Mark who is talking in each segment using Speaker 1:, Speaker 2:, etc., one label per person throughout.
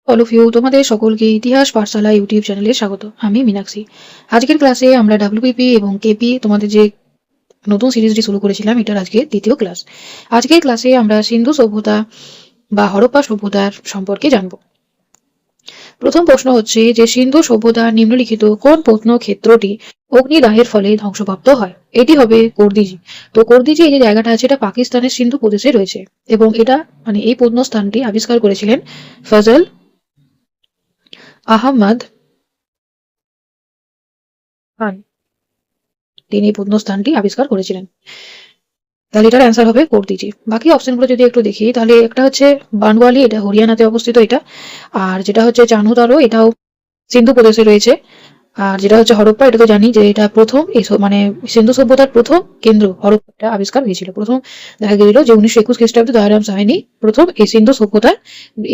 Speaker 1: All of you, তোমাদের সকলকে ইতিহাস পাঠশালা ইউটিউব চ্যানেলে স্বাগত। আমি মীনাক্ষী। আজকের ক্লাসে আমরা ডাব্লিউপিপি এবং কেপি তোমাদের যে নতুন সিরিজটি শুরু করেছিলাম, এটার আজকে দ্বিতীয় ক্লাস। আজকের ক্লাসে আমরা সিন্ধু সভ্যতা বা হরপ্পা সভ্যতার সম্পর্কে জানব। প্রথম প্রশ্ন হচ্ছে যে সিন্ধু সভ্যতার নিম্নলিখিত কোন প্রত্নক্ষেত্রটি অগ্নিদাহের ফলে ধ্বংসপ্রাপ্ত হয়? এটি হবে কর্দিজি। তো কর্দিজি এই যে জায়গাটা আছে, এটা পাকিস্তানের সিন্ধু প্রদেশে রয়েছে এবং এটা এই প্রত্নস্থানটি আবিষ্কার করেছিলেন ফজল আহমদ খান। তিনি এই প্রত্নস্থানটি আবিষ্কার করেছিলেন। তাহলে এটার অ্যান্সার হবে কর্দিজি। বাকি অপশনগুলো যদি একটু দেখি, তাহলে একটা হচ্ছে বানওয়ালি, এটা হরিয়ানাতে অবস্থিত এটা। আর যেটা হচ্ছে চানহুদারো, এটাও সিন্ধু প্রদেশে রয়েছে। আর যেটা হচ্ছে হরপ্পা, এটা তো জানি যে এটা প্রথম সিন্ধু সভ্যতার প্রথম কেন্দ্র হরপ্পাটা আবিষ্কার হয়েছিল। প্রথম দেখা গেছিল যে 1921 খ্রিস্টাব্দে দয়ারাম সাহানি প্রথম এই সিন্ধু সভ্যতার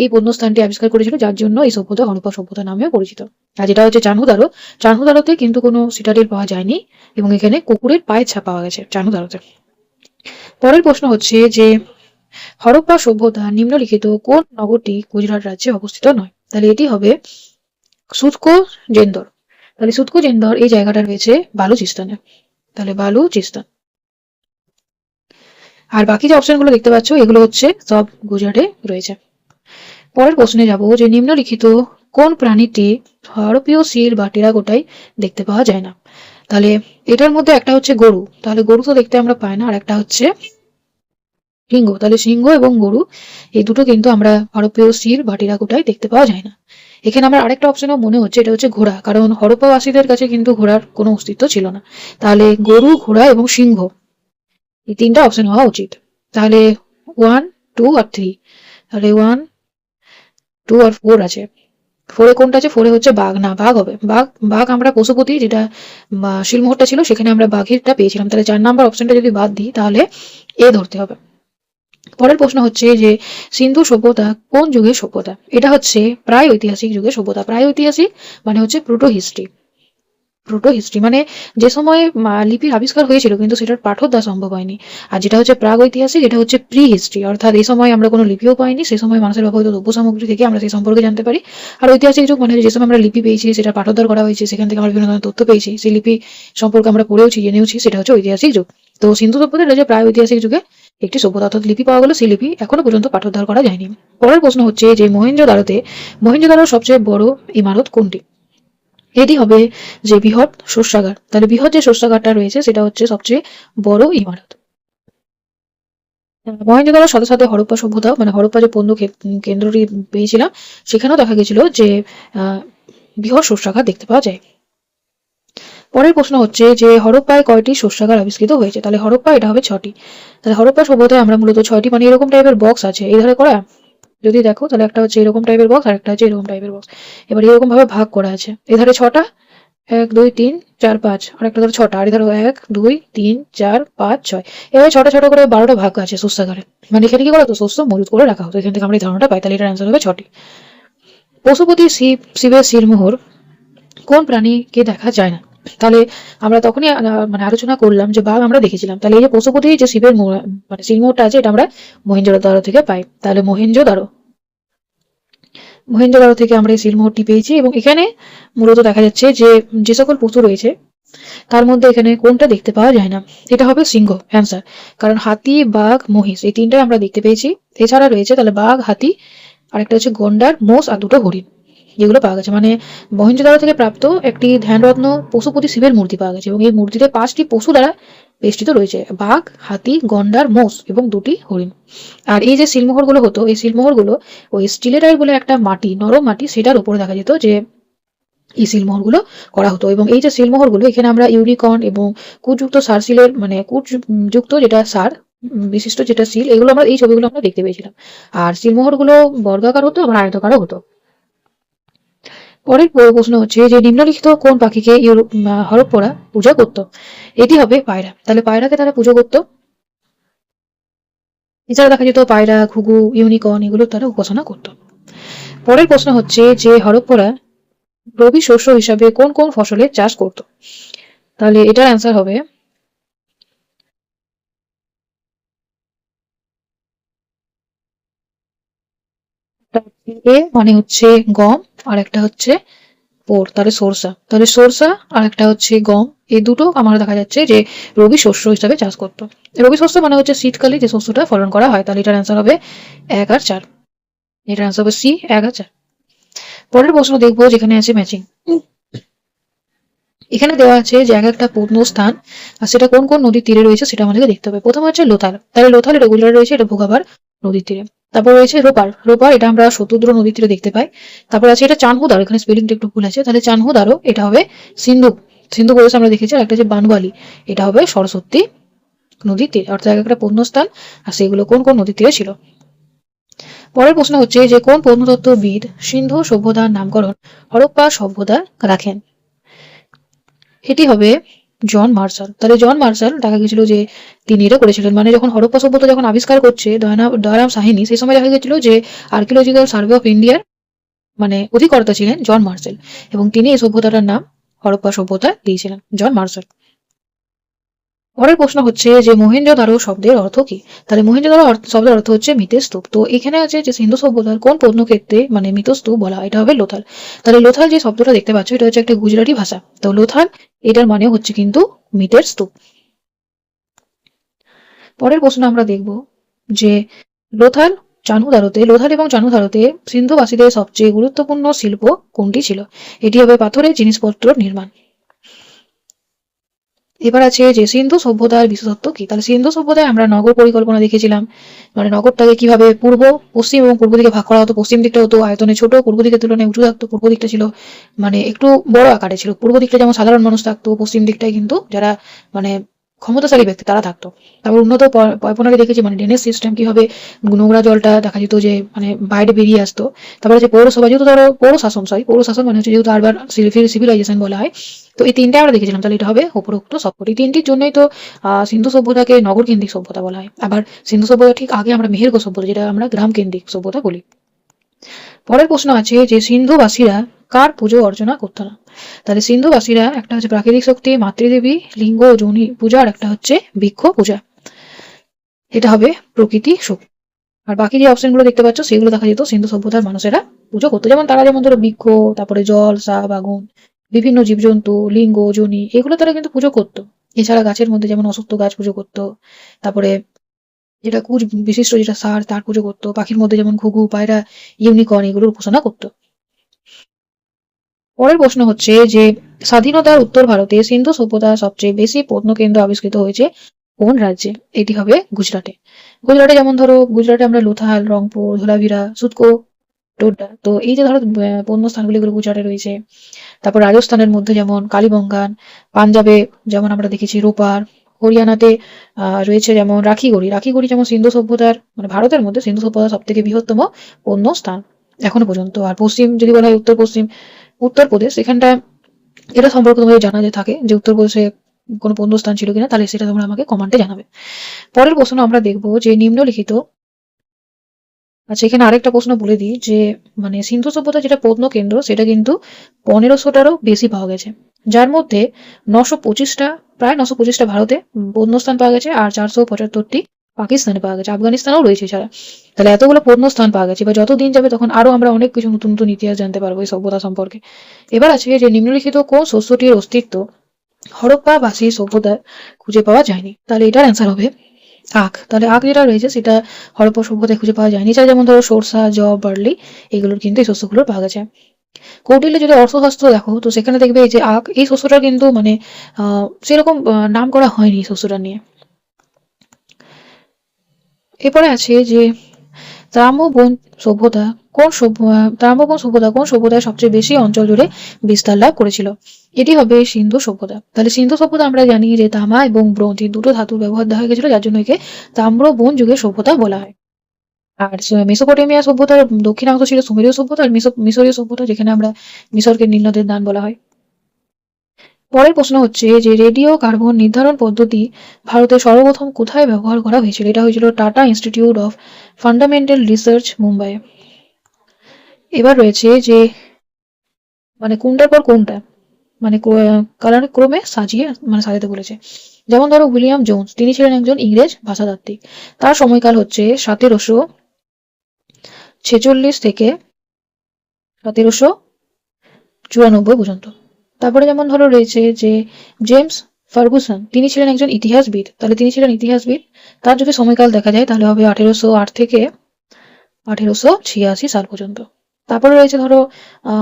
Speaker 1: এই প্রত্নস্থানটি আবিষ্কার করেছিল, যার জন্য এই সভ্যতা হরপ্পা সভ্যতা নামেও পরিচিত। আর যেটা হচ্ছে চানহুদারো, চানহুদারোতে কিন্তু কোনো সিটাডেল পাওয়া যায়নি এবং এখানে কুকুরের পায়ের ছাপ পাওয়া গেছে চানহুদারোতে। পরের প্রশ্ন হচ্ছে যে হরপ্পা সভ্যতা নিম্নলিখিত কোন নগরটি গুজরাট রাজ্যে অবস্থিত নয়? তাহলে এটি হবে সুতকো জেন্দর। তাহলে সুতকো জেন্দর এই জায়গাটা রয়েছে বালুচিস্তানে। তাহলে বালুচিস্তান। আর বাকি যে অপশনগুলো দেখতে পাচ্ছ, এগুলো হচ্ছে সব গুজরাটে রয়েছে। পরের প্রশ্নে যাব যে নিম্নলিখিত কোন প্রাণীটি হরপ্পীয় সিল বা টেরাকোটায় দেখতে পাওয়া যায় না? তাহলে এটার মধ্যে একটা হচ্ছে গরু, তাহলে গরু তো দেখতে আমরা পাই না। আর একটা হচ্ছে সিংহ, তাহলে সিংহ এবং গরু এই দুটো কিন্তু আমরা হরপ্পীয় সিল বা টেরাকোটায় দেখতে পাওয়া যায় না। এখানে আমার আরেকটা অপশনও মনে হচ্ছে, এটা হচ্ছে ঘোড়া, কারণ হরপ্পাবাসীদের কাছে কিন্তু ঘোড়ার কোনো অস্তিত্ব ছিল না। তাহলে গরু, ঘোড়া এবং সিংহ এই তিনটা অপশন হওয়া উচিত। তাহলে 1, 2 আর 3। তাহলে 1, 2 আর 4 আছে। 4-এ কোনটা আছে? 4-এ হচ্ছে বাঘ। না, বাঘ হবে। বাঘ। বাঘ আমরা পশুপতি, যেটা শিলমোহরটা ছিল সেখানে আমরা বাঘেরটা পেয়েছিলাম। তাহলে 4 নাম্বার অপশনটা যদি বাদ দিই, তাহলে এ ধরতে হবে। পরের প্রশ্ন হচ্ছে যে সিন্ধু সভ্যতা কোন যুগের সভ্যতা? এটা হচ্ছে প্রায় ঐতিহাসিক যুগের সভ্যতা। প্রায় ঐতিহাসিক মানে হচ্ছে প্রোটো হিস্ট্রি। প্রোটো হিস্ট্রি মানে যে সময়ে লিপির আবিষ্কার হয়েছিল কিন্তু সেটার পাঠোদ্ধার সম্ভব হয়নি। আর যেটা হচ্ছে প্রাগ ঐতিহাসিক, এটা হচ্ছে প্রি হিস্ট্রি, অর্থাৎ এই সময় আমরা কোনো লিপিও পাইনি, সে সময় মানুষের ব্যবহৃত দ্রব্য সামগ্রী থেকে আমরা সেই সম্পর্কে জানতে পারি। আর ঐতিহাসিক যুগ মানে যে সময় আমরা লিপি পেয়েছি, সেটা পাঠোদ্ধার করা হয়েছে, সেখান থেকে আমরা বিভিন্ন ধরনের তথ্য পেয়েছি, সেই লিপি সম্পর্কে আমরা পড়েওছি, জেনেওছি, সেটা হচ্ছে ঐতিহাসিক যুগ। তো সিন্ধু সভ্যতা এটা যে প্রায় ঐতিহাসিক যুগে একটি সভ্যতা, অর্থাৎ লিপি পাওয়া গেল, সেই লিপি এখনো পর্যন্ত পাঠোদ্ধার করা যায়নি। পরের প্রশ্ন হচ্ছে যে মহেঞ্জোদারোর সবচেয়ে বড় ইমারত কোনটি? এটি হবে যে বৃহৎ শস্যাগার। তাহলে বৃহৎ যে শস্যাগারটা রয়েছে সেটা হচ্ছে সবচেয়ে বড় ইমারত। মহেঞ্জোদারোর সাথে সাথে হরপ্পা সভ্যতা হরপ্পা যে কেন্দ্রটি পেয়েছিলাম, সেখানেও দেখা গেছিল যে আহ বৃহৎ শস্যাগার দেখতে পাওয়া যায়। পরের প্রশ্ন হচ্ছে যে হরপ্পায় কয়টি শস্যাগার আবিষ্কৃত হয়েছে? তাহলে হরপ্পা এটা হবে 6টি। তাহলে হরপ্পা সভ্যতায় আমরা মূলত 6টি এরকম টাইপের বক্স আছে এই ধারে করা, যদি দেখো তাহলে একটা হচ্ছে এরকম টাইপের বক্স আর একটা হচ্ছে এরকম টাইপের বক্স। এবার এরকম ভাবে ভাগ করা আছে, এধারে 6টা, 1, 2, 3, 4, 5, আর একটা ধরো 6টা, আর ধরো 1, 2, 3, 4, 5, 6। এভাবে ছোট ছোট করে 12টা ভাগ আছে শস্যাগারে। এখানে কি করা হতো? শস্য মজুত করে রাখা হতো। এখান থেকে আমরা এই ধারণাটা পাই। তাহলে এটার অ্যান্সার হবে 6টি। পশুপতি শিবের শিরমোহর কোন প্রাণীকে দেখা যায় না? তাহলে আমরা তখনই আলোচনা করলাম যে বাঘ আমরা দেখেছিলাম। তাহলে এই যে পশুপতি যে শিবের শিরমোহরটা আছে, এটা আমরা মহেঞ্জোদারো থেকে পাই। তাহলে মহেঞ্জোদারো থেকে আমরা এই শিলমোহরটি পেয়েছি এবং এখানে মূলত দেখা যাচ্ছে যে যে সকল পশু রয়েছে তার মধ্যে এখানে কোনটা দেখতে পাওয়া যায় না? এটা হবে সিংহ অ্যান্সার। কারণ হাতি, বাঘ, মহিষ এই তিনটাই আমরা দেখতে পেয়েছি। এছাড়া রয়েছে তাহলে বাঘ, হাতি, আর একটা হচ্ছে গন্ডার, মোষ আর দুটো হরিণ, যেগুলো পাওয়া গেছে। মহেঞ্জোদারো থেকে প্রাপ্ত একটি ধ্যানরত্ন পশুপতি শিবের মূর্তি পাওয়া গেছে এবং এই মূর্তিতে 5টি পশু দ্বারা বেষ্টিত রয়েছে: বাঘ, হাতি, গন্ডার, মোষ এবং 2টি হরিণ। আর এই যে সিলমোহরগুলো হতো, এই সিলমোহরগুলো ওই স্টিলেটাইট বলে একটা মাটি, নরম মাটি, সেটার উপরে দেখা যেত যে এই সিলমোহরগুলো করা হতো। এবং এই যে সিলমোহরগুলো, এখানে আমরা ইউনিকর্ন এবং কুটযুক্ত সার সিলের কুট যুক্ত যেটা সার বিশিষ্ট যেটা সিল, এগুলো আমরা এই ছবিগুলো আমরা দেখতে পেয়েছিলাম। আর সিলমোহরগুলো বর্গাকার হতো, আবার আয়তকারও হতো। পরের প্রশ্ন হচ্ছে যে নিম্নলিখিত কোন পাখিকে হরপ্পরা পূজা করত? এটি হবে পায়রা। তাহলে পায়রাকে তারা পুজো করত। এছাড়া দেখা যেত পায়রা, ঘুঘু, ইউনিকর্ন এগুলো তারা উপাসনা করত। পরের প্রশ্ন হচ্ছে যে হরপ্পরা রবি শস্য হিসাবে কোন কোন ফসলের চাষ করত? তাহলে এটার অ্যান্সার হবে এ মানে হচ্ছে গম, আর একটা হচ্ছে পোর, তাহলে সরষা। তাহলে সরষা আর একটা হচ্ছে গম, এই দুটো আমার দেখা যাচ্ছে যে রবি শস্য হিসাবে চাষ করতো। রবি শস্য মানে হচ্ছে শীতকালে যে শস্যটা ফলন করা হয়। তাহলে এটার অ্যান্সার হবে 1 আর 4। এটার অ্যান্সার হবে সি, 1 আর 4। পরের প্রশ্ন দেখবো, যেখানে আছে ম্যাচিং। এখানে দেওয়া আছে যে এক একটা পূর্ণ স্থান, আর সেটা কোন কোন নদীর তীরে রয়েছে সেটা আমাদেরকে দেখতে হবে। প্রথমে হচ্ছে লোথাল, তাহলে লোথাল এটা গুজরাটে রয়েছে, এটা ভোগাবার নদীর তীরে। তারপর রয়েছে রোপার, রোপার এটা আমরা শত্রুদ্র নদীর তীরে দেখতে পাই। তারপর আছে এটা চানহুদার, এখানে স্পেলিংটা একটু ভুল আছে, তাহলে চানহুদারও এটা হবে সিন্ধু, সিন্ধু প্রদেশ আমরা দেখেছি। আর একটা যে বানওয়ালি, এটা হবে সরস্বতী নদীর তীরে। অর্থাৎ এক একটা পূর্ণস্থান, আর সেগুলো কোন কোন নদীর তীরে ছিল। পরের প্রশ্ন হচ্ছে যে কোন প্রত্নতত্ত্ববিদ সিন্ধু সভ্যতার নামকরণ হরপ্পা সভ্যতা রাখেন। এটি হবে জন মার্শাল। তাহলে জন মার্শাল দেখা গেছিল যে তিনি এটা করেছিলেন, মানে যখন হরপ্পা সভ্যতা যখন আবিষ্কার করছে দয়ারাম সাহিনী, সেই সময় দেখা গেছিল যে আর্কিওলজিক্যাল সার্ভে অফ ইন্ডিয়ার মানে অধিকর্তা ছিলেন জন মার্শাল, এবং তিনি এই সভ্যতাটার নাম হরপ্পা সভ্যতা দিয়েছিলেন, জন মার্শাল। পরের প্রশ্ন হচ্ছে যে মহেঞ্জোদারো শব্দের অর্থ কি। তাহলে মহেঞ্জোদারো শব্দের অর্থ হচ্ছে মৃতের স্তূপ। তো এখানে আছে যে সিন্ধু সভ্যতার কোন প্রত্নক্ষেত্রে মানে মৃত স্তূপ বলা হয়, এটা হবে লোথাল। তাহলে লোথাল যে শব্দটা দেখতে পাচ্ছ, এটা হচ্ছে একটা গুজরাটি ভাষা। তো লোথাল এটার মানে হচ্ছে কিন্তু মৃতের স্তূপ। পরের প্রশ্ন আমরা দেখব যে লোথাল লোথাল এবং চানুদারোতে সিন্ধুবাসীদের সবচেয়ে গুরুত্বপূর্ণ শিল্প কোনটি ছিল। এটি হবে পাথরের জিনিসপত্র নির্মাণ। এবার আছে যে সিন্ধু সভ্যতার বিশেষত্ব কি। তাহলে সিন্ধু সভ্যতায় আমরা নগর পরিকল্পনা দেখেছিলাম, মানে নগরটাকে কিভাবে পূর্ব পশ্চিম এবং পূর্ব দিকে ভাগ করা হতো। পশ্চিম দিকটা হতো আয়তনে ছোট, পূর্ব দিকের তুলনায় উঁচু থাকতো। পূর্ব দিকটা ছিল মানে একটু বড় আকারে ছিল। পূর্ব দিকটা যেমন সাধারণ মানুষ থাকতো, পশ্চিম দিকটায় কিন্তু যারা মানে ক্ষমতাশালী ব্যক্তি তারা থাকতো। তারপর উন্নত পয়পনারে দেখেছি মানে ড্রেনেজ সিস্টেম, কিভাবে নোংরা জলটা দেখা যেত যে মানে বাইরে বেরিয়ে আসতো। তারপরে যে পৌরসভা, যেহেতু ধরো পৌরশাসন মানে হচ্ছে যেহেতু আরবার সিভিলাইজেশন বলা হয়। তো এই তিনটা আমরা দেখেছিলাম, তাহলে এটা হবে উপরোক্ত সবকটি। তিনটির জন্যই তো সিন্ধু সভ্যতাকে নগর কেন্দ্রিক সভ্যতা বলা হয়। আবার সিন্ধু সভ্যতা ঠিক আগে আমরা মেহেরগড় সভ্যতা, যেটা আমরা গ্রাম কেন্দ্রিক সভ্যতা বলি। পরের প্রশ্ন আছে যে সিন্ধুবাসীরা কার পুজো অর্চনা করতো না। তাহলে সিন্ধুবাসীরা একটা হচ্ছে প্রাকৃতিক শক্তি, মাতৃদেবী, লিঙ্গ ও যোনি পূজা, আর একটা হচ্ছে বৃক্ষ পূজা। এটা হবে প্রকৃতি শক্তি। আর বাকি যে অপশন গুলো দেখতে পাচ্ছ সেগুলো দেখা যেত সিন্ধু সভ্যতার মানুষেরা পুজো করতো। যেমন তারা যেমন ধরো বৃক্ষ, তারপরে জল, সাপ, আগুন, বিভিন্ন জীবজন্তু, লিঙ্গ, যোনি, এগুলো তারা কিন্তু পুজো করতো। এছাড়া গাছের মধ্যে যেমন অশ্বত্থ গাছ পুজো করতো। তারপরে যেটা কুচ বিশিষ্ট যেটা সার, তার পুজো করতো। পাখির মধ্যে যেমন ঘুঘু, পায়রা, ইউনিকর্ন, এগুলোর উপাসনা করতো। পরের প্রশ্ন হচ্ছে যে স্বাধীনতার উত্তর ভারতে সিন্ধু সভ্যতার সবচেয়ে বেশি প্রত্নকেন্দ্র আবিষ্কৃত হয়েছে কোন রাজ্যে। এটি হবে গুজরাটে। গুজরাটে যেমন ধরো গুজরাটে আমরা লোথাল, রংপুর, ধোলাভিরা, সুতকো, টোডা, তো এই যে ধরো পূর্ণ স্থানগুলি এগুলো গুজরাটে রয়েছে। তারপর রাজস্থানের মধ্যে যেমন কালীবঙ্গান, পাঞ্জাবে যেমন আমরা দেখেছি রোপার, হরিয়ানাতে রয়েছে যেমন রাখিগড়ি। রাখিগড়ি যেমন সিন্ধু সভ্যতার মানে ভারতের মধ্যে সিন্ধু সভ্যতার সব থেকে বৃহত্তম পূর্ণ স্থান এখনো পর্যন্ত। আর পশ্চিম যদি বলা হয় উত্তরপ্রদেশ, এখানটা এটা সম্পর্কে তোমাদের জানা যে থাকে যে উত্তরপ্রদেশে কোনো পূর্ণ স্থান ছিল কিনা, তাহলে সেটা তোমরা আমাকে কমেন্টে জানাবে। পরের প্রশ্ন আমরা দেখবো যে নিম্নলিখিত, আচ্ছা এখানে আরেকটা প্রশ্ন বলে দিই যে মানে সিন্ধু সভ্যতা যেটা প্রত্ন কেন্দ্র সেটা কিন্তু 1500টারও বেশি পাওয়া গেছে, যার মধ্যে 925টা প্রায় 925টা ভারতে প্রত্নস্থান পাওয়া গেছে, আর 475টি পাকিস্তানে পাওয়া গেছে, আফগানিস্তানেও রয়েছে এছাড়া। তাহলে এতগুলো প্রত্নস্থান পাওয়া গেছে, এবার যত দিন যাবে তখন আরো আমরা অনেক কিছু নতুন নতুন ইতিহাস জানতে পারবো এই সভ্যতা সম্পর্কে। এবার আছে যে নিম্নলিখিত কোন শস্যটির অস্তিত্ব হরপ্পাবাসী সভ্যতায় খুঁজে পাওয়া যায়নি। তাহলে এটার অ্যান্সার হবে আখ। তাহলে আখ যেটা রয়েছে সেটা হরপ্পা সভ্যতায় খুঁজে পাওয়া যায়নি। এছাড়া যেমন ধরো সরষা, জব, বার্লি, এগুলোর কিন্তু এই শস্যগুলো পাওয়া গেছে। কৌটিল্যে যদি অর্থশাস্ত্র দেখো তো সেখানে দেখবে এই যে আখ, এই শস্যটা কিন্তু মানে সেরকম নাম করা হয়নি এই শস্যটা নিয়ে। এরপরে আছে যে ত্রাম্রবন সভ্যতা ত্রাম্রবন সভ্যতা কোন সভ্যতায় সবচেয়ে বেশি অঞ্চল জুড়ে বিস্তার লাভ করেছিল। এটি হবে সিন্ধু সভ্যতা। তাহলে সিন্ধু সভ্যতা আমরা জানি যে তামা এবং ব্রোঞ্জ এই দুটো ধাতুর ব্যবহার দেখা গেছিল, যার জন্য একে তাম্রবন যুগের সভ্যতা বলা হয়। আর মেসোপটেমিয়া সভ্যতার দক্ষিণাংশ ছিল সুমেরীয় সভ্যতা, আর মিশরীয় সভ্যতা, যেখানে আমরা মিশরকে নীল নদের দান বলা হয়। পরের প্রশ্ন হচ্ছে যে রেডিও কার্বন নির্ধারণ পদ্ধতি ভারতে সর্বপ্রথম কোথায় ব্যবহার করা হয়েছিল। এটা হয়েছিল tata institute of fundamental research, Mumbai. এবার রয়েছে যে মানে কোনটার পর কোনটা মানে কালানুক্রমে সাজাতে বলেছে। যেমন ধরো উইলিয়াম জোন্স, তিনি ছিলেন একজন ইংরেজ ভাষাতাত্ত্বিক। তার সময়কাল হচ্ছে 1746 থেকে 1794 পর্যন্ত। তারপরে যেমন ধরো রয়েছে যে জেমস ফার্গুসন, তিনি ছিলেন একজন ইতিহাসবিদ। তাহলে তিনি ছিলেন ইতিহাসবিদ, তার যদি সময়কাল দেখা যায় তাহলে হবে 1808 থেকে 1886 সাল পর্যন্ত। তারপরে রয়েছে ধরো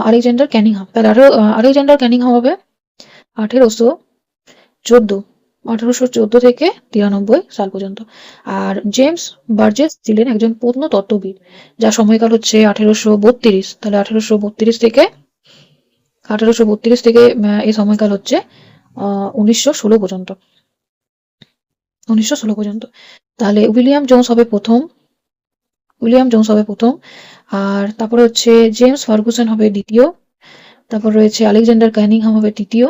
Speaker 1: আলেকজান্ডার ক্যানিংহাম। তাহলে আলেকজান্ডার ক্যানিংহাম হবে 1814 1814 থেকে 93 সাল পর্যন্ত। আর জেমস বার্জেস ছিলেন একজন প্রত্নতত্ত্ববিদ, যার সময়কাল হচ্ছে 1832। তাহলে 1832 থেকে এই সময়কাল হচ্ছে 1916 পর্যন্ত। 1916 পর্যন্ত। তাহলে উইলিয়াম জোন্স হবে প্রথম। আর তারপরে হচ্ছে জেমস ফার্গুসন হবে দ্বিতীয়। তারপর রয়েছে আলেকজান্ডার ক্যানিংহাম হবে তৃতীয়।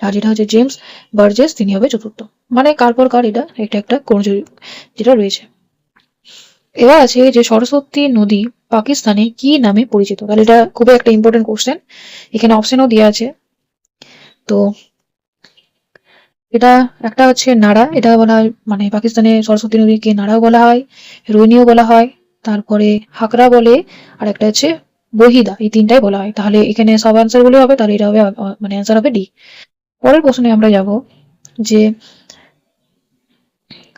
Speaker 1: আর যেটা হচ্ছে জেমস বার্জেস, তিনি হবে চতুর্থ। মানে কার পর কার এটা একটা ক্রমযুগ যেটা রয়েছে। এবার আছে যে সরস্বতী নদী পাকিস্তানে কি নামে পরিচিত। তাহলে এটা খুবই একটা ইম্পর্টেন্ট কোশ্চেন, এখানে অপশনও দেওয়া আছে। তো এটা একটা হচ্ছে নাড়া, এটা বলা হয়, মানে পাকিস্তানে সরস্বতী নদীকে নাড়াও বলা হয়, রোহিণীও বলা হয়, তারপরে হাকরা বলে, আর একটা হচ্ছে বহিদা, এই তিনটাই বলা হয়। তাহলে এখানে সব অ্যান্সার গুলো হবে, তাহলে এটা হবে মানে অ্যান্সার হবে ডি। পরের প্রশ্নে আমরা যাব যে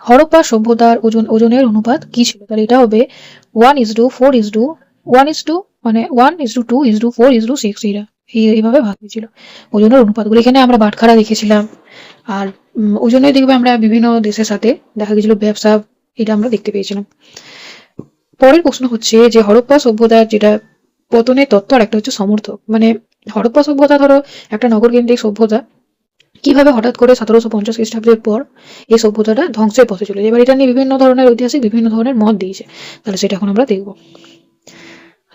Speaker 1: হরপ্পা সভ্যতার ওজনের অনুপাত কি ছিল। তাহলে এটা হবে 1:4:1 মানে 1:2:4:6, এইভাবে ভাগ হয়েছিল ওজনের অনুপাতগুলো। এখানে আমরা বাটখারা দেখেছিলাম, আর ওজনে দেখবে আমরা বিভিন্ন দেশের সাথে দেখা গেছিল ব্যবসা, এটা আমরা দেখতে পেয়েছিলাম। পরের প্রশ্ন হচ্ছে যে হরপ্পা সভ্যতার যেটা পতনের তত্ত্ব, আর একটা হচ্ছে সমর্থক। মানে হরপ্পা সভ্যতা ধরো একটা নগরকেন্দ্রিক সভ্যতা, কিভাবে হঠাৎ করে 1750 খ্রিস্টাব্দের পর এই সভ্যতাটা ধ্বংসের পথে চলে যায়। এবার এটা নিয়ে বিভিন্ন ধরনের ঐতিহাসিক বিভিন্ন ধরনের মত দিয়েছে, তাহলে সেটা এখন আমরা দেখব।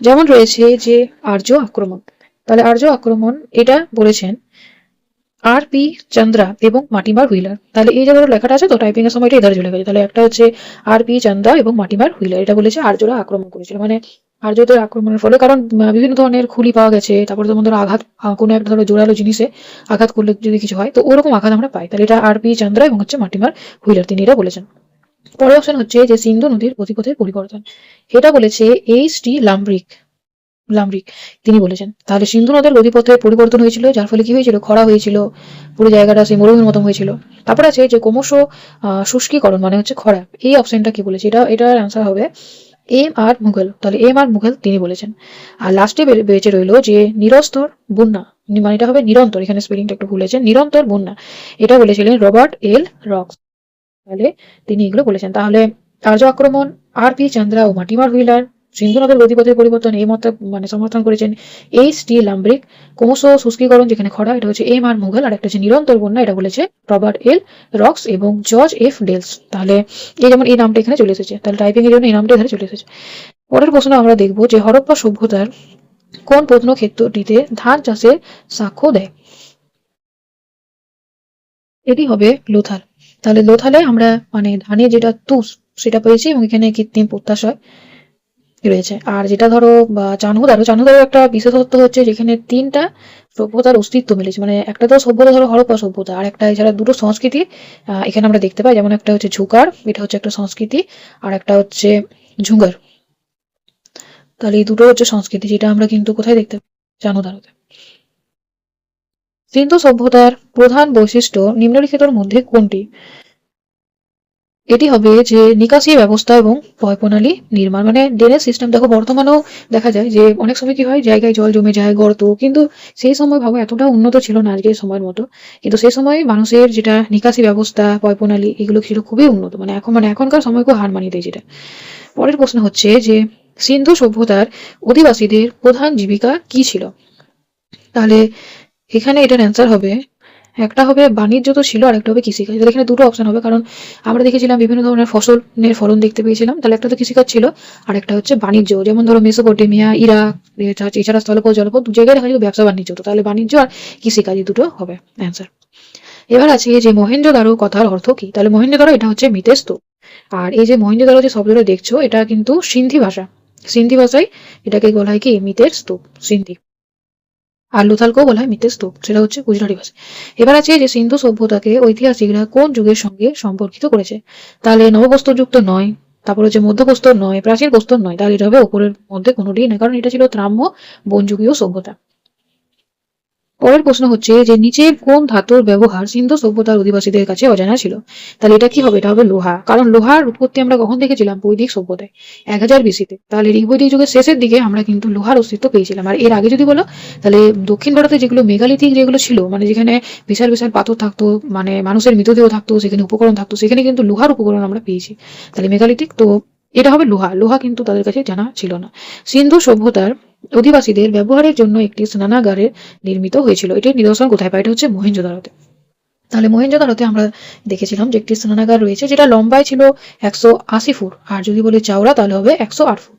Speaker 1: যেমন রয়েছে যে আর্য আক্রমণ। তাহলে আর্য আক্রমণ এটা বলেছেন আর.পি. চন্দ্রা এবং মার্টিমার হুইলার। তাহলে এই যে ধরো লেখাটা আছে তো টাইপিং এর সময় এটা এধারে চলে গেছে। তাহলে একটা হচ্ছে আর.পি. চন্দ্রা এবং মার্টিমার হুইলার, এটা বলেছে আর্যরা আক্রমণ করেছিল। মানে আর্যদের আক্রমণের ফলে, কারণ বিভিন্ন ধরনের খুলি পাওয়া গেছে, তারপরে তোমার ধরো আঘাত, কোনো একটা ধরো জোরালো জিনিসে আঘাত করলে যদি কিছু হয় তো ওরকম আঘাত আমরা পাই। তাহলে এটা আর.পি. চন্দ্রা এবং হচ্ছে মার্টিমার হুইলার, তিনি এটা বলেছেন। পরের অপশন হচ্ছে যে সিন্ধু নদীর গতিপথের পরিবর্তন, এটা বলেছে এইচ.টি. লামরিক, তিনি বলেছেন। তাহলে সিন্ধু নদের গতিপথের পরিবর্তন হয়েছিল, যার ফলে কি হয়েছিল, খরা হয়েছিল, পুরো জায়গাটা সেই মরুভূমির মতন হয়েছিল। তারপর আছে যে ক্রমশ শুষ্কীকরণ মানে হচ্ছে খরা, এই অপশনটা কি বলেছে, এটার অ্যান্সার হবে এম.আর. মুঘল। তাহলে এম.আর. মুঘল তিনি বলেছেন। আর লাস্টে বেঁচে রইল যে নিরস্তর বন্যা, মানে এটা হবে নিরন্তর, এখানে স্পেলিংটা একটু ভুল হয়েছে, নিরন্তর বন্যা, এটা বলেছিলেন রবার্ট এল রক্স। তাহলে তিনি এগুলো বলেছেন। তাহলে আর্য আক্রমণ, আর.পি. চন্দ্রা ও মার্টিমার হুইলার, সিন্ধু নদের গতিপথের পরিবর্তন, এই মতটা মানে সমর্থন করেছেন এইচ.টি. লামব্রিক। ক্রমশ শুষ্কীকরণ যেখানে খরা, এটা হচ্ছে এম.আর. মুঘল। আর একটা হচ্ছে নিরন্তর বন্যা, এটা বলেছে রবার্ট এল রক্স এবং জর্জ এফ ডেলস। তাহলে এই যেমন এই নামটা এখানে চলে এসেছে, তাহলে টাইপিং এর জন্য এই নামটা এখানে চলে এসেছে। পরের প্রশ্ন আমরা দেখবো যে হরপ্পা সভ্যতার কোন প্রত্নক্ষেত্রটিতে ধান চাষের সাক্ষ্য দেয়। এটি হবে লোথাল। তাহলে লোথালে আমরা মানে ধানের যেটা তুষ সেটা পেয়েছি, এবং এখানে কৃত্রিম প্রত্যাশয় রয়েছে। আর যেটা ধরো চানুদারও একটা বিশেষত্ব হচ্ছে যেখানে তিনটা সভ্যতার অস্তিত্ব মিলেছে। মানে একটা তো সভ্যতা ধরো হরপ্পা সভ্যতা, আর একটা এছাড়া দুটো সংস্কৃতি এখানে আমরা দেখতে পাই। যেমন একটা হচ্ছে ঝুকার, এটা হচ্ছে একটা সংস্কৃতি, আর একটা হচ্ছে ঝুঙ্গার। তাহলে এই দুটো হচ্ছে সংস্কৃতি, যেটা আমরা কিন্তু কোথায় দেখতে পাই, চানুদারোতে। সিন্ধু সভ্যতার প্রধান বৈশিষ্ট্য নিম্নলিখিতর মধ্যে কোনটি। এটি হবে যে নিকাশি ব্যবস্থা এবং পয়ঃপ্রণালী নির্মাণ, মানে ড্রেনেজ সিস্টেম। দেখো বর্তমানেও দেখা যায় যে অনেক সময় কি হয়, জায়গায় জল জমে যায়, গর্ত, কিন্তু সেই সময় ভাবো এতটা উন্নত ছিল না আজকের সময়ের মতো, কিন্তু সেই সময় মানুষের যেটা নিকাশি ব্যবস্থা, পয়ঃপ্রণালী, এগুলো ছিল খুবই উন্নত। মানে এখনকার সময়কে হার মানিয়ে দেয় যেটা। পরের প্রশ্ন হচ্ছে যে সিন্ধু সভ্যতার অধিবাসীদের প্রধান জীবিকা কি ছিল। তাহলে এখানে এটার অ্যান্সার হবে, একটা হবে বাণিজ্য তো ছিল, আর একটা হবে কৃষিকাজ। তাহলে এখানে দুটো অপশন হবে, কারণ আমরা দেখেছিলাম বিভিন্ন ধরনের ফসলের ফলন দেখতে পেয়েছিলাম। তাহলে একটা তো কৃষিকাজ ছিল, আর একটা হচ্ছে বাণিজ্য। যেমন ধরো মেসোপটেমিয়া, ইরাক, এছাড়া স্থলপথ জলপথ দু জায়গায় দেখা যায় ব্যবসা বাণিজ্য হতো। তাহলে বাণিজ্য আর কৃষিকাজ দুটো হবে অ্যান্সার। এবার আছে যে মহেঞ্জোদারো কথার অর্থ কি। তাহলে মহেঞ্জোদারো এটা হচ্ছে মৃতের স্তূপ। আর এই যে মহেঞ্জোদারো যে শব্দটা দেখছো, এটা কিন্তু সিন্ধি ভাষায় এটাকে বলা হয় কি, মৃতের স্তূপ, সিন্ধি। আর লোথালকেও বলা হয় মৃতের স্তূপ, সেটা হচ্ছে গুজরাটি ভাষা। এবার আছে যে সিন্ধু সভ্যতাকে ঐতিহাসিকরা কোন যুগের সঙ্গে সম্পর্কিত করেছে। তাহলে নবপ্রস্তর যুগ তো নয়, তারপর হচ্ছে মধ্যপ্রস্তর নয়, প্রাচীন প্রস্তর নয়, তাহলে এটা হবে উপরের মধ্যে কোনোটি নয়, কারণ এটা ছিল ত্রাম্য বনযুগীয় সভ্যতা। পরের প্রশ্ন হচ্ছে যে নিচের কোন ধাতুর ব্যবহার সিন্ধু সভ্যতার অধিবাসীদের কাছে অজানা ছিল? তাহলে এটা কি হবে? এটা হবে লোহা, কারণ লোহার উৎপত্তি আমরা কখন দেখেছিলাম? বৈদিক সভ্যতায় 1000 বিসিতে। তাহলে ঋগ্বৈদিক যুগের শেষের দিকে আমরা কিন্তু লোহার অস্তিত্ব পেয়েছিলাম। আর এর আগে যদি বলো, তাহলে দক্ষিণ ভারতে যেগুলো মেগালিথিক যেগুলো ছিল, মানে যেখানে বিশাল বিশাল পাথর থাকতো, মানে মানুষের মৃতদেহ থাকতো, সেখানে উপকরণ থাকতো, সেখানে কিন্তু লোহার উপকরণ আমরা পেয়েছি। তাহলে মেগালিথিক, তো এটা হবে লোহা। লোহা কিন্তু তাদের কাছে জানা ছিল না। সিন্ধু সভ্যতার অধিবাসীদের ব্যবহারের জন্য একটি স্নানাগারের নির্মিত হয়েছিল। এটির নিদর্শন কোথায় পাই? এটা হচ্ছে মহেঞ্জোদারোতে। তাহলে মহেঞ্জোদারোতে আমরা দেখেছিলাম যে একটি স্নানাগার রয়েছে, যেটা লম্বায় ছিল 180 ফুট, আর যদি বলি চওড়া তাহলে হবে 108 ফুট।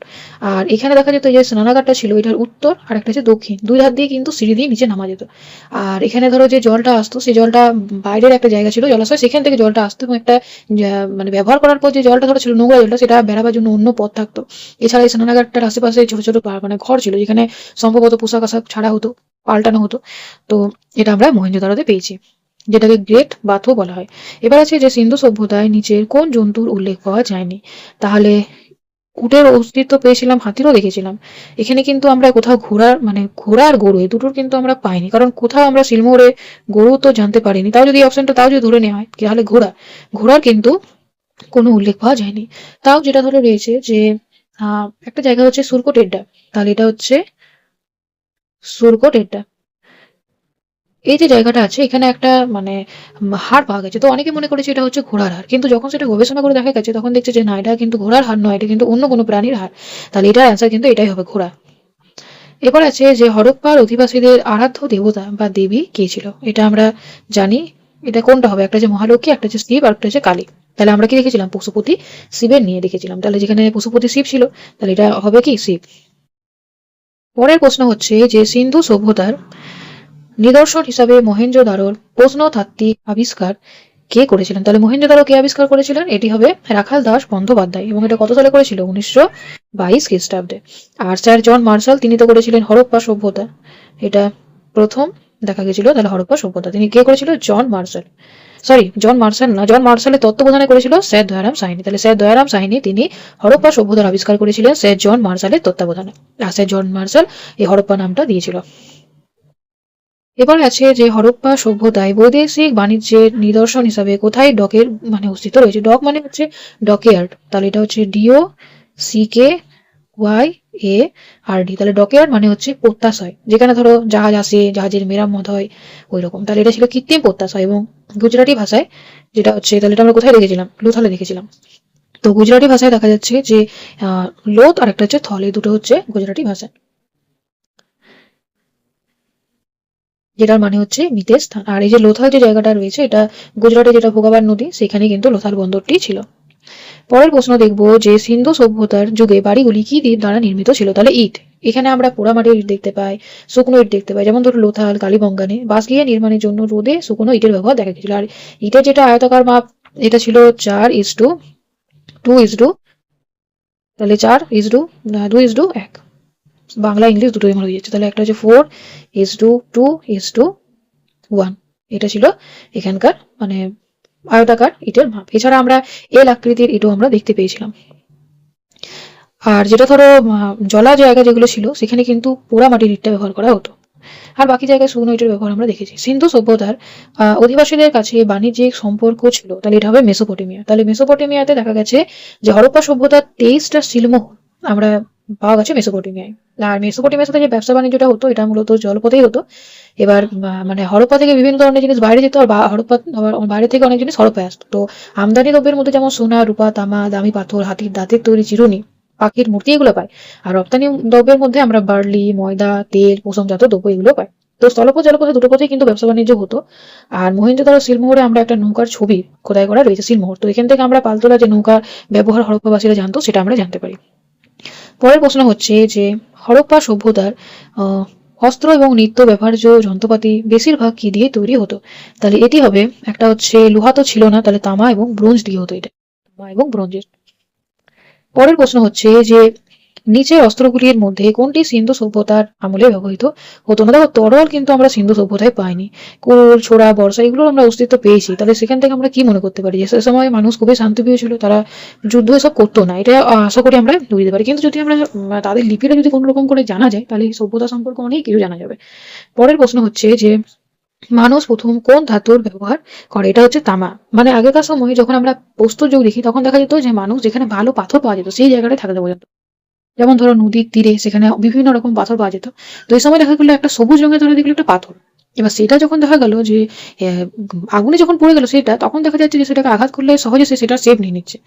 Speaker 1: আর এখানে দেখা যেত যে স্নানাগারটা ছিল, এটার উত্তর আর একটা হচ্ছে দক্ষিণ, দুই হাত দিয়ে কিন্তু সিঁড়ি দিয়ে নিচে নামা যেত। আর এখানে ধরো যে জলটা আসতো, সেই জলটা বাইরের একটা জায়গা ছিল জলাশয়, সেখান থেকে জলটা আসতো, এবং একটা মানে ব্যবহার করার পর যে জলটা ধরো ছিল নোংরা জলটা, সেটা বেরাবার জন্য অন্য পথ থাকতো। এছাড়া এই স্নানাগারটার আশেপাশে ছোট ছোট মানে ঘর ছিল, যেখানে সম্ভবত পোশাক আশাক ছাড়া হতো, পাল্টানো হতো। তো এটা আমরা মহেঞ্জোদারোতে পেয়েছি, যেটাকে গ্রেট বাথও বলা হয়। এবার আছে যে সিন্ধু সভ্যতায় নিচের কোন জন্তুর উল্লেখ পাওয়া যায়নি? তাহলে উটের অস্তিত্ব পেয়েছিলাম, হাতিরও দেখেছিলাম। এখানে কিন্তু আমরা কোথাও ঘোড়ার, মানে ঘোড়া আর গরু এই দুটোর কিন্তু আমরা পাইনি, কারণ কোথাও আমরা সিলমোহরে গরু তো জানতে পারিনি। তাও যদি অপশনটা তাও যদি ধরে নেওয়া হয়, তাহলে ঘোড়ার কিন্তু কোনো উল্লেখ পাওয়া যায়নি। তাও যেটা ধরে রয়েছে যে একটা জায়গা হচ্ছে সুরকোটেড্ডা, তাহলে এটা হচ্ছে সুরকোটেড্ডা। এই যে জায়গাটা আছে, এখানে একটা মানে হাড় পাওয়া গেছে। তো অনেকে মনে করেছে এটা হচ্ছে ঘোড়ার হাড়, কিন্তু যখন সেটা গবেষণা করে দেখা গেছে, তখন দেখছে যে না, এটা কিন্তু ঘোড়ার হাড় নয়, এটা কিন্তু অন্য কোনো প্রাণীর হাড়। তাহলে এটার অ্যান্সার কিন্তু এটাই হবে, ঘোড়া। এবার আছে যে হরপ্পার অধিবাসীদের আরাধ্য দেবতা বা দেবী কে ছিল? এটা আমরা জানি। এটা কোনটা হবে? একটা যে মহালক্ষ্মী, একটা হচ্ছে শিব, আর একটা হচ্ছে কালী। তাহলে আমরা কি দেখেছিলাম? পশুপতি শিবের নিয়ে দেখেছিলাম। তাহলে যেখানে পশুপতি শিব ছিল, তাহলে এটা হবে কি? শিব। পরের প্রশ্ন হচ্ছে যে সিন্ধু সভ্যতার নিদর্শন হিসাবে মহেঞ্জোদারোর প্রত্নতাত্ত্বিক আবিষ্কার কে করেছিলেন? তাহলে মহেঞ্জোদারো কে আবিষ্কার করেছিলেন? এটি হবে রাখাল দাস বন্দ্যোপাধ্যায়, এবং এটা কত সালে করেছিল? 1922 খ্রিস্টাব্দে। আর স্যার জন মার্শাল, তিনি তো করেছিলেন হরপ্পা সভ্যতা, এটা প্রথম দেখা গেছিল। তাহলে হরপ্পা সভ্যতা তিনি কে করেছিল? John Marshall. Sorry, John Marshall না, জন মার্শালের তত্ত্বাবধানে করেছিল স্যার দয়ারাম সাহানি। তাহলে স্যার দয়ারাম সাহানি তিনি হরপ্পা সভ্যতার আবিষ্কার করেছিলেন স্যার জন মার্শালের তত্ত্বাবধানে, আর স্যার জন মার্শাল এই হরপ্পা নামটা দিয়েছিল। এবার আছে যে হরপ্পা সভ্যতায় বৈদেশিক বাণিজ্যের নিদর্শন হিসাবে কোথায় ডকের মানে অস্তিত্ব রয়েছে? ডক মানে হচ্ছে ডকইয়ার্ড, তাহলে এটা হচ্ছে DOCKYARD। তাহলে ডকইয়ার্ড মানে হচ্ছে প্রত্যাশয়, যেখানে ধরো জাহাজ আসে, জাহাজের মেরামত হয়, ওই রকম। তাহলে এটা ছিল কৃত্রিম প্রত্যাশয়। এবং গুজরাটি ভাষায় যেটা হচ্ছে, তাহলে এটা আমরা কোথায় দেখেছিলাম? লোথালে দেখেছিলাম। তো গুজরাটি ভাষায় দেখা যাচ্ছে যে লোথ আর একটা হচ্ছে থল, এই দুটো হচ্ছে গুজরাটি ভাষা, যেটার মানে হচ্ছে মিতের স্থান। আর এই যে লোথাল যে জায়গাটা রয়েছে, এটা গুজরাটে যেটা ভোগাবার নদী, সেখানে কিন্তু লোথাল বন্দরটি ছিল। পরের প্রশ্ন দেখবো যে সিন্ধু সভ্যতার যুগে বাড়িগুলি কি দিয়ে দ্বারা নির্মিত ছিল? তাহলে ইট। এখানে আমরা পোড়ামাটির ইট দেখতে পাই, শুকনো ইট দেখতে পাই, যেমন ধরো লোথাল, কালীবঙ্গানে বাঁশ দিয়ে নির্মাণের জন্য রোদে শুকনো ইটের ব্যবহার দেখা গেছিল। আর ইটের যেটা আয়তাকার মাপ, এটা ছিল 4:2:1। তাহলে 4:2:1, বাংলা ইংলিশ দুটোই আমার হয়ে যাচ্ছে। তাহলে একটা হচ্ছে 4:2:1, এটা ছিল এখানকার মানে আয়তাকার ইটের মাপ। এছাড়া আমরা এল আকৃতির ইটও আমরা দেখতে পেয়েছিলাম। আর যেটা ধরো জলা জায়গা যেগুলো ছিল, সেখানে কিন্তু পোড়া মাটির ইটটা ব্যবহার করা হতো। আর বাকি জায়গায় শুকনো ইটের ব্যবহার আমরা দেখেছি। সিন্ধু সভ্যতার অধিবাসীদের কাছে বাণিজ্যিক সম্পর্ক ছিল, তাহলে এটা হবে মেসোপটেমিয়া। তাহলে মেসোপটেমিয়াতে দেখা গেছে যে হরপ্পা সভ্যতার 23টা সিলমোহর আমরা পাওয়া গেছে মেসোপটেমিয়ায়। আর মেসোপটেমিয়ার সাথে যে ব্যবসা বাণিজ্যটা হতো, এটা মূলত জলপথেই হতো। এবার মানে হরপ্পা থেকে বিভিন্ন ধরনের জিনিস বাইরে যেত, আর হরপ্পা আবার বাইরে থেকে অনেক জিনিস হরপ্পায় আসতো। তো আমদানি দ্রব্যের মধ্যে যেমন সোনা, রূপা, তামা, দামি পাথর, হাতির দাঁতের তৈরি চিরুনি, পাখির মূর্তি, এগুলো পাই। আর রপ্তানি দ্রব্যের মধ্যে আমরা বার্লি, ময়দা, তেল, পশমজাত দ্রব্য এগুলো পাই। তো স্থলপথ জলপথে দুটো পথেই কিন্তু ব্যবসা বাণিজ্য হতো। আর মহেঞ্জোদারো সিলমোহরে আমরা একটা নৌকার ছবি খোদাই করা রয়েছে, সিলমোহর। তো এখান থেকে আমরা পালতোলা যে নৌকার ব্যবহার হরপ্পাবাসীরা জানতো, সেটা আমরা জানতে পারি। পরের প্রশ্ন হচ্ছে যে হরপ্পা সভ্যতার অস্ত্র এবং নিত্য ব্যবহার্য যন্ত্রপাতি বেশিরভাগ কি দিয়ে তৈরি হতো? তাহলে এটি হবে, একটা হচ্ছে লোহা তো ছিল না, তাহলে তামা এবং ব্রোঞ্জ দিয়ে হতো। এটা তামা এবং ব্রোঞ্জের। পরের প্রশ্ন হচ্ছে যে নিচের অস্ত্রগুলির মধ্যে কোনটি সিন্ধু সভ্যতার আমলে ব্যবহৃত হতো না? দেখো, তরোয়াল কিন্তু আমরা সিন্ধু সভ্যতায় পাইনি। কুড়ুল, ছোড়া, বর্ষা এগুলোর আমরা অস্তিত্ব পেয়েছি। তাহলে সেখান থেকে আমরা কি মনে করতে পারি যে সে সময় মানুষ খুবই শান্তিপ্রিয় ছিল, তারা যুদ্ধ এসব করতো না। এটা আশা করি আমরা বুঝতে পারি। কিন্তু যদি আমরা তাদের লিপিটা যদি কোনো রকম করে জানা যায়, তাহলে এই সভ্যতা সম্পর্কে অনেক কিছু জানা যাবে। পরের প্রশ্ন হচ্ছে যে মানুষ প্রথম কোন ধাতুর ব্যবহার করে? এটা হচ্ছে তামা। মানে আগেকার সময়ে যখন আমরা প্রস্তর যুগ দেখি, তখন দেখা যেত যে মানুষ যেখানে ভালো পাথর পাওয়া যেত সেই জায়গাটায় থাকতে পর্যন্ত। যেমন ধরো নদীর তীরে, সেখানে বিভিন্ন রকম পাথর পাওয়া যেত। তো এই সময় দেখা গেলো একটা সবুজ রঙের ধরে দেখলো একটা পাথর। এবার সেটা যখন দেখা গেল যে আগুনে যখন পড়ে গেল সেটা, তখন দেখা যাচ্ছে যে সেটাকে আঘাত করলে সহজে সে সেটা শেপ নিয়ে নিচ্ছে।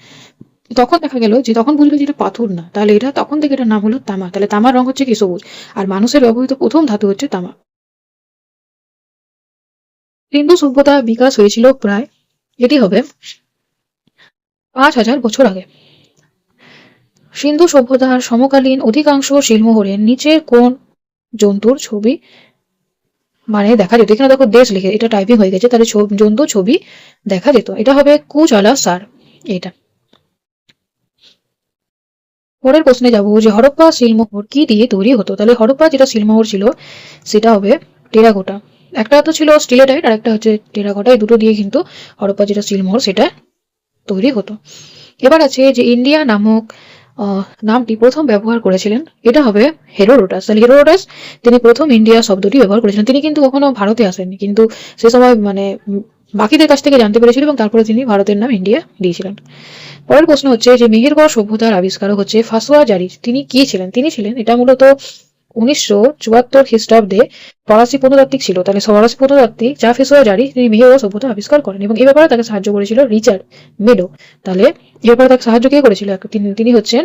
Speaker 1: তখন দেখা গেল যে তখন বুঝলো যে এটা পাথর না, তাহলে এটা তখন থেকে এটার নাম হলো তামা। তাহলে তামার রং হচ্ছে কি সবুজ। আর মানুষের ব্যবহৃত প্রথম ধাতু হচ্ছে তামা। সিন্ধু সভ্যতা বিকাশ হয়েছিল প্রায়, এটি হবে 5000 বছর আগে। সিন্ধু সভ্যতার সমকালীন অধিকাংশ সিলমোহরের নিচের কোন জন্তুর ছবি মানে দেখা যেত? এখানে দেখো দেশ লিখে, এটা টাইপিং হয়ে গেছে, তাহলে জন্তু ছবি দেখা যেত। এটা হবে কুচলা সার। এটা পরের প্রশ্নে যাবো যে হরপ্পা সিলমোহর কি দিয়ে তৈরি হতো? তাহলে হরপ্পা যেটা সিলমোহর ছিল সেটা হবে টেরাকোটা। একটা তো ছিল স্টিলেটাইট আর একটা হচ্ছে টেরাকোটা, এই দুটো দিয়ে কিন্তু হরপ্পা যেটা সিলমোহর সেটা তৈরি হতো। এবার আছে যে ইন্ডিয়া নামক নামটি প্রথম ব্যবহার করেছিলেন, এটা হবে হেরোডোটাস। তাহলে হেরোডোটাস তিনি প্রথম ইন্ডিয়া শব্দটি ব্যবহার করেছিলেন। তিনি কিন্তু কখনো ভারতে আসেননি, কিন্তু সে সময় মানে বাকিদের কাছ থেকে জানতে পেরেছিল এবং তারপরে তিনি ভারতের নাম ইন্ডিয়া দিয়েছিলেন। পরের প্রশ্ন হচ্ছে যে মেহেরগড় সভ্যতার আবিষ্কারক হচ্ছে ফাসুয়া জারি। তিনি কি ছিলেন? তিনি ছিলেন, এটা মূলত 1974 খ্রিস্টাব্দে ফরাসি প্রত্নতাত্ত্বিক ছিল। তাহলে ফরাসি প্রত্নতাত্ত্বিক জাফেসোয়া জারি তিনি মেহেরগড় সভ্যতা আবিষ্কার করেন এবং এ ব্যাপারে তাকে সাহায্য করেছিল রিচার্ড মেডো। তাহলে এ ব্যাপারে তাকে সাহায্য কে করেছিল? তিনি হচ্ছেন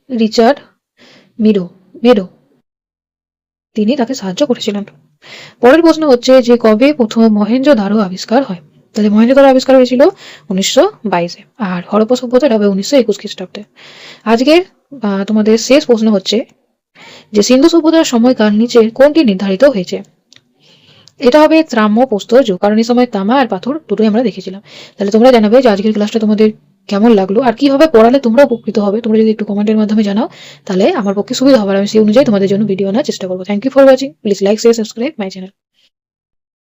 Speaker 1: রিচার্ড মিডো মেডো, তিনি তাকে সাহায্য করেছিলেন। পরের প্রশ্ন হচ্ছে যে কবে প্রথম মহেঞ্জোদারো আবিষ্কার হয়? তাহলে মহেঞ্জোদারো আবিষ্কার হয়েছিল 1922-এ, আর হরপ্পা সভ্যতাটা হবে 1921 খ্রিস্টাব্দে। আজকের তোমাদের শেষ প্রশ্ন হচ্ছে যে সিন্ধু সভ্যতার সময়কাল নিচে কোনটি নির্ধারিত হয়েছে? এটা হবে ত্রাম্য প্রস্তর যুগ, কারণ এই সময় তামা আর পাথর দুটোই আমরা দেখেছিলাম। তাহলে তোমরা জানাবে যে আজকের ক্লাসটা তোমাদের কেমন লাগলো আর কিভাবে পড়ালে তোমরা উপকৃত হবে। তোমরা যদি একটু কমেন্টের মাধ্যমে জানাও তাহলে আমার পক্ষে সুবিধা হবে, আমি সেই অনুযায়ী তোমাদের জন্য ভিডিও আনার চেষ্টা করবো। Thank you for watching. Please like, share, subscribe my channel.